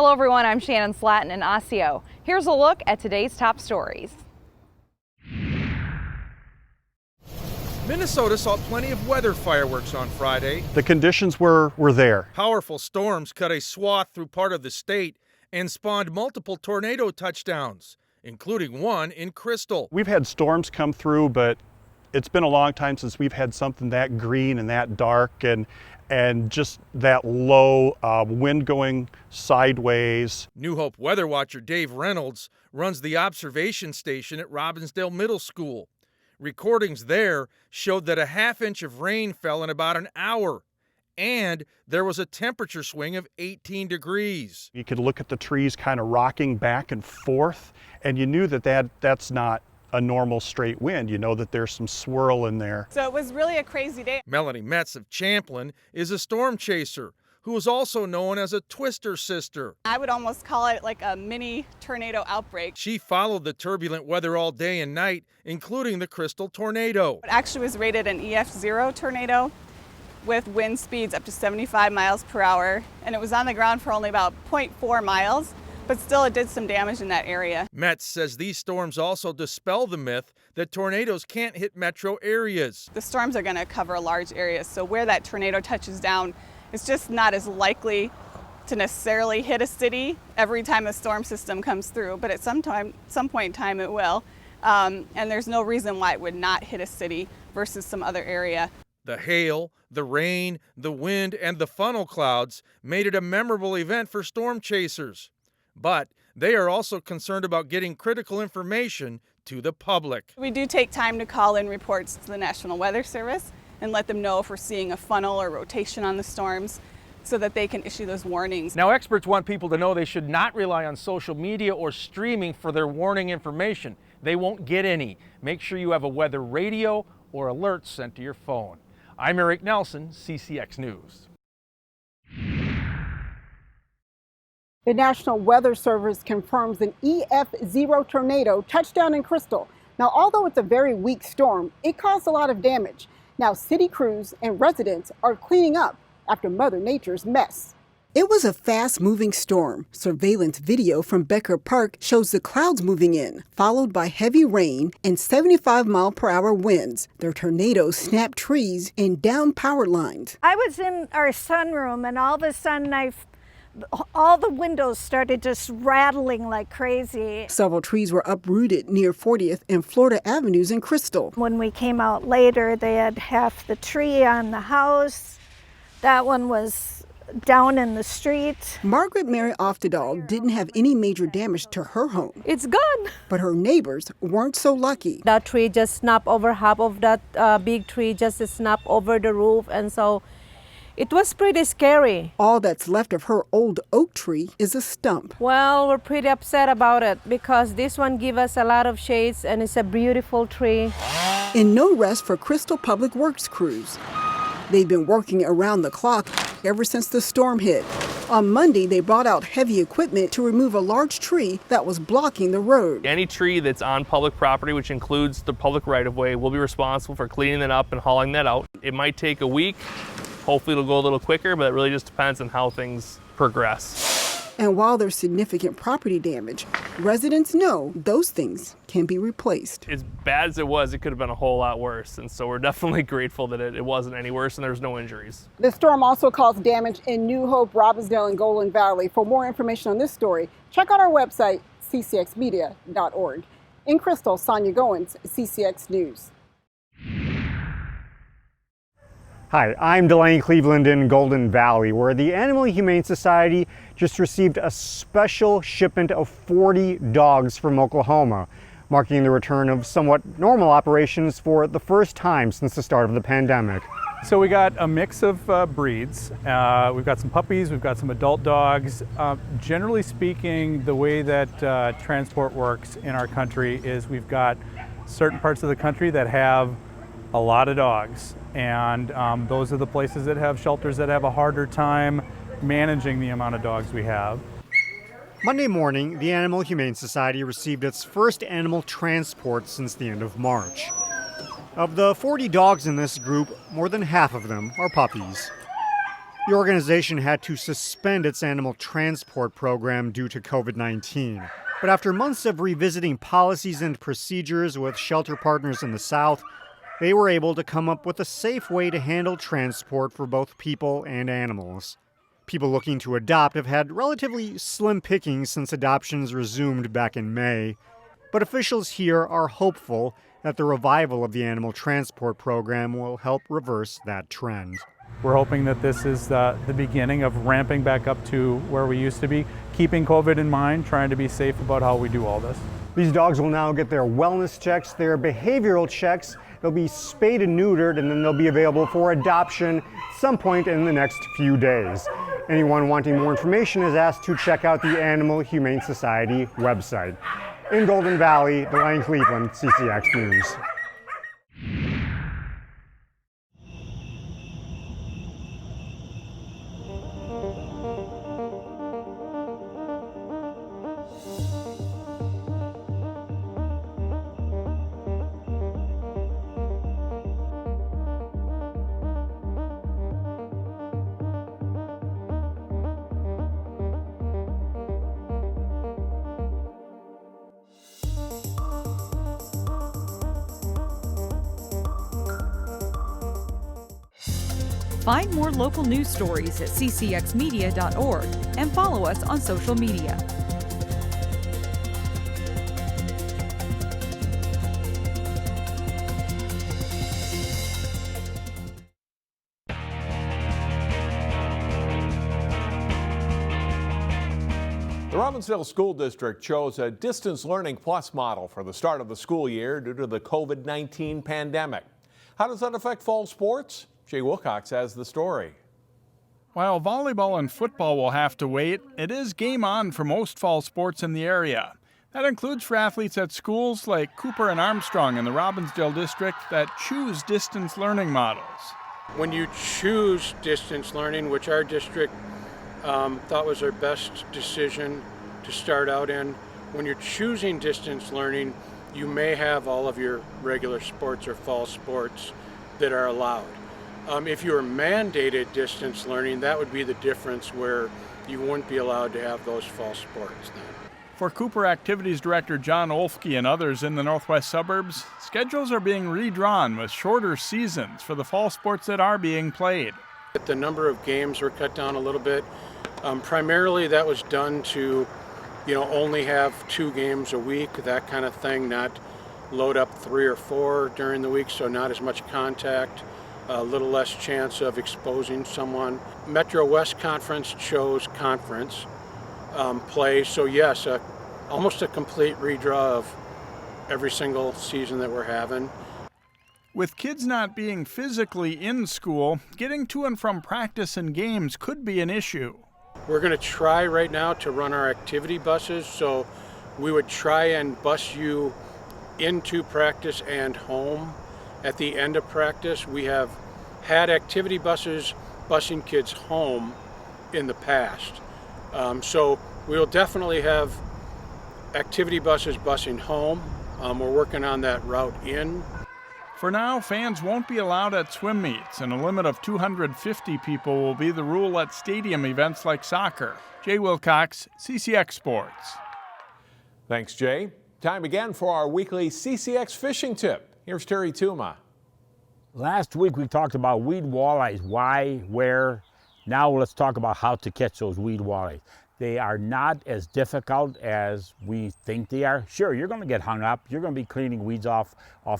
Hello everyone, I'm Shannon Slatton in Osseo. Here's a look at today's top stories. Minnesota saw plenty of weather fireworks on Friday. The conditions were there. Powerful storms cut a swath through part of the state and spawned multiple tornado touchdowns, including one in Crystal. We've had storms come through, but it's been a long time since we've had something that green and that dark and just that low wind going sideways. New Hope weather watcher Dave Reynolds runs the observation station at Robbinsdale Middle School. Recordings there showed that a half inch of rain fell in about an hour, and there was a temperature swing of 18 degrees. You could look at the trees kind of rocking back and forth, and you knew that's not a normal straight wind. You know that there's some swirl in there. So it was really a crazy day. Melanie METZ of Champlin is a storm chaser who is also known as a twister sister. I would almost call it like a mini tornado outbreak. She followed the turbulent weather all day and night, including the Crystal tornado. It actually was rated an EF0 tornado with wind speeds up to 75 miles per hour, and it was on the ground for only about 0.4 miles. But still, it did some damage in that area. METZ says these storms also dispel the myth that tornadoes can't hit metro areas. The storms are going to cover large areas, so where that tornado touches down, it's just not as likely to necessarily hit a city every time a storm system comes through, but at some point in time it will. And there's no reason why it would not hit a city versus some other area. The hail, the rain, the wind, and the funnel clouds made it a memorable event for storm chasers. But they are also concerned about getting critical information to the public. We do take time to call in reports to the National Weather Service and let them know if we're seeing a funnel or rotation on the storms so that they can issue those warnings. Now, experts want people to know they should not rely on social media or streaming for their warning information. They won't get any. Make sure you have a weather radio or alerts sent to your phone. I'm Eric Nelson, CCX News. The National Weather Service confirms an EF0 tornado touched down in Crystal. Now, although it's a very weak storm, it caused a lot of damage. Now, city crews and residents are cleaning up after Mother Nature's mess. It was a fast-moving storm. Surveillance video from Becker Park shows the clouds moving in, followed by heavy rain and 75-mile-per-hour winds. Their tornadoes snapped trees and down power lines. I was in our sunroom, and all of a sudden all the windows started just rattling like crazy. Several trees were uprooted near 40th and Florida Avenues in Crystal. When we came out later, they had half the tree on the house. That one was down in the street. Margaret Mary OFTEDAHL didn't have any major damage to her home. It's gone. But her neighbors weren't so lucky. That tree just snapped over, half of that big tree just snapped over the roof, and so it was pretty scary. All that's left of her old oak tree is a stump. Well, we're pretty upset about it because this one gives us a lot of shades and it's a beautiful tree. And no rest for Crystal Public Works crews. They've been working around the clock ever since the storm hit. On Monday, they brought out heavy equipment to remove a large tree that was blocking the road. Any tree that's on public property, which includes the public right-of-way, will be responsible for cleaning it up and hauling that out. It might take a week. Hopefully it'll go a little quicker, but it really just depends on how things progress. And while there's significant property damage, residents know those things can be replaced. As bad as it was, it could have been a whole lot worse. And so we're definitely grateful that it wasn't any worse and there's no injuries. The storm also caused damage in New Hope, Robbinsdale, and Golden Valley. For more information on this story, check out our website, ccxmedia.org. In Crystal, Sonia Goins, CCX News. Hi, I'm DELANE Cleveland in Golden Valley, where the Animal Humane Society just received a special shipment of 40 dogs from Oklahoma, marking the return of somewhat normal operations for the first time since the start of the pandemic. So we got a mix of breeds. We've got some puppies, we've got some adult dogs. Generally speaking, the way that transport works in our country is we've got certain parts of the country that have a lot of dogs, and those are the places that have shelters that have a harder time managing the amount of dogs we have. Monday morning, the Animal Humane Society received its first animal transport since the end of March. Of the 40 dogs in this group, more than half of them are puppies. The organization had to suspend its animal transport program due to COVID-19. But after months of revisiting policies and procedures with shelter partners in the South, they were able to come up with a safe way to handle transport for both people and animals. People looking to adopt have had relatively slim pickings since adoptions resumed back in May. But officials here are hopeful that the revival of the animal transport program will help reverse that trend. We're hoping that this is the beginning of ramping back up to where we used to be, keeping COVID in mind, trying to be safe about how we do all this. These dogs will now get their wellness checks, their behavioral checks. They'll be spayed and neutered, and then they'll be available for adoption at some point in the next few days. Anyone wanting more information is asked to check out the Animal Humane Society website. In Golden Valley, DELANE, Cleveland, CCX News. Find more local news stories at ccxmedia.org and follow us on social media. The Robbinsdale School District chose a Distance Learning Plus model for the start of the school year due to the COVID-19 pandemic. How does that affect fall sports? Jay Wilcox has the story. While volleyball and football will have to wait, it is game on for most fall sports in the area. That includes for athletes at schools like Cooper and Armstrong in the Robbinsdale district that choose distance learning models. When you choose distance learning, which our district thought was our best decision to start out in, when you're choosing distance learning, you may have all of your regular sports or fall sports that are allowed. If you were mandated distance learning, that would be the difference where you wouldn't be allowed to have those fall sports then. For Cooper Activities Director John Oelfke and others in the northwest suburbs, schedules are being redrawn with shorter seasons for the fall sports that are being played. The number of games were cut down a little bit. Primarily that was done to, only have 2 games a week, that kind of thing, not load up 3 or 4 during the week, so not as much contact. A little less chance of exposing someone. Metro West Conference chose conference play, so yes, almost a complete redraw of every single season that we're having. With kids not being physically in school, getting to and from practice and games could be an issue. We're going to try right now to run our activity buses, so we would try and bus you into practice and home. At the end of practice, we have had activity buses busing kids home in the past. So we'll definitely have activity buses busing home. We're working on that route in. For now, fans won't be allowed at swim meets, and a limit of 250 people will be the rule at stadium events like soccer. Jay Wilcox, CCX Sports. Thanks, Jay. Time again for our weekly CCX fishing tip. Here's Terry Tuma. Last week we talked about weed walleyes, why, where. Now let's talk about how to catch those weed walleyes. They are not as difficult as we think they are. Sure, you're going to get hung up. You're going to be cleaning weeds off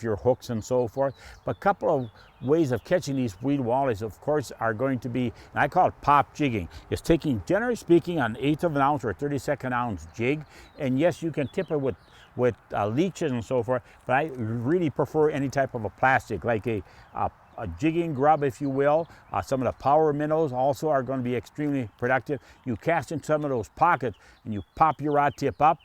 your hooks and so forth. But a couple of ways of catching these weed walleyes, of course, are going to be, and I call it pop jigging. It's taking, generally speaking, an 1/8 of an ounce or a 32nd ounce jig. And yes, you can tip it with leeches and so forth, but I really prefer any type of a plastic, like a jigging grub, if you will. Some of the power minnows also are going to be extremely productive. You cast in some of those pockets and you pop your rod tip up,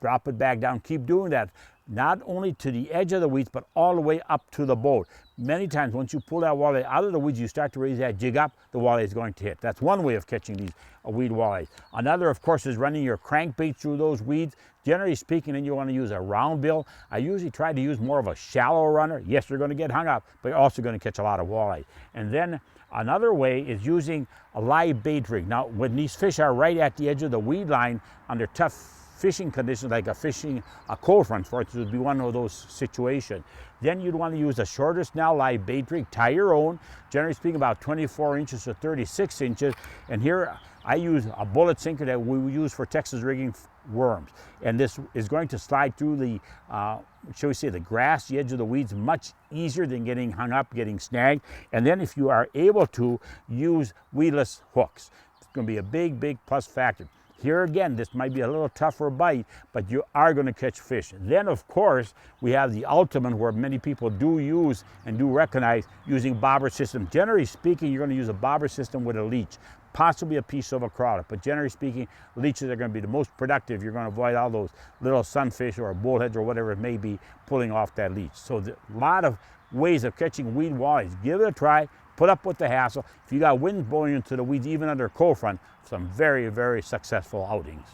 drop it back down. Keep doing that, not only to the edge of the weeds, but all the way up to the boat. many times once you pull that walleye out of the weeds, you start to raise that jig up, the walleye is going to hit. That's one way of catching these weed walleyes. Another, of course, is running your crankbait through those weeds. Generally speaking, then you want to use a round bill. I usually try to use more of a shallow runner. Yes, you're going to get hung up, but you're also going to catch a lot of walleye. And then another way is using a live bait rig. Now, when these fish are right at the edge of the weed line under tough fishing conditions, like a cold front, for instance, would be one of those situations. Then you'd want to use a shorter snell live bait rig, tie your own, generally speaking about 24 inches to 36 inches. And here I use a bullet sinker that we use for Texas rigging worms. And this is going to slide through the, shall we say, the grass, the edge of the weeds, much easier than getting hung up, getting snagged. And then if you are able to use weedless hooks, it's going to be a big, big plus factor. Here again, this might be a little tougher bite, but you are going to catch fish. Then, of course, we have the ultimate where many people do use and do recognize using bobber system. Generally speaking, you're going to use a bobber system with a leech, possibly a piece of a crawler, but generally speaking, leeches are going to be the most productive. You're going to avoid all those little sunfish or bullheads or whatever it may be pulling off that leech. So a lot of ways of catching weed walleyes. Give it a try. Put up with the hassle. If you got winds blowing into the weeds, even under a cold front, some very, very successful outings.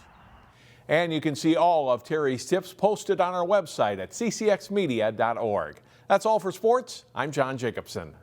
And you can see all of Terry's tips posted on our website at ccxmedia.org. That's all for sports. I'm John Jacobson.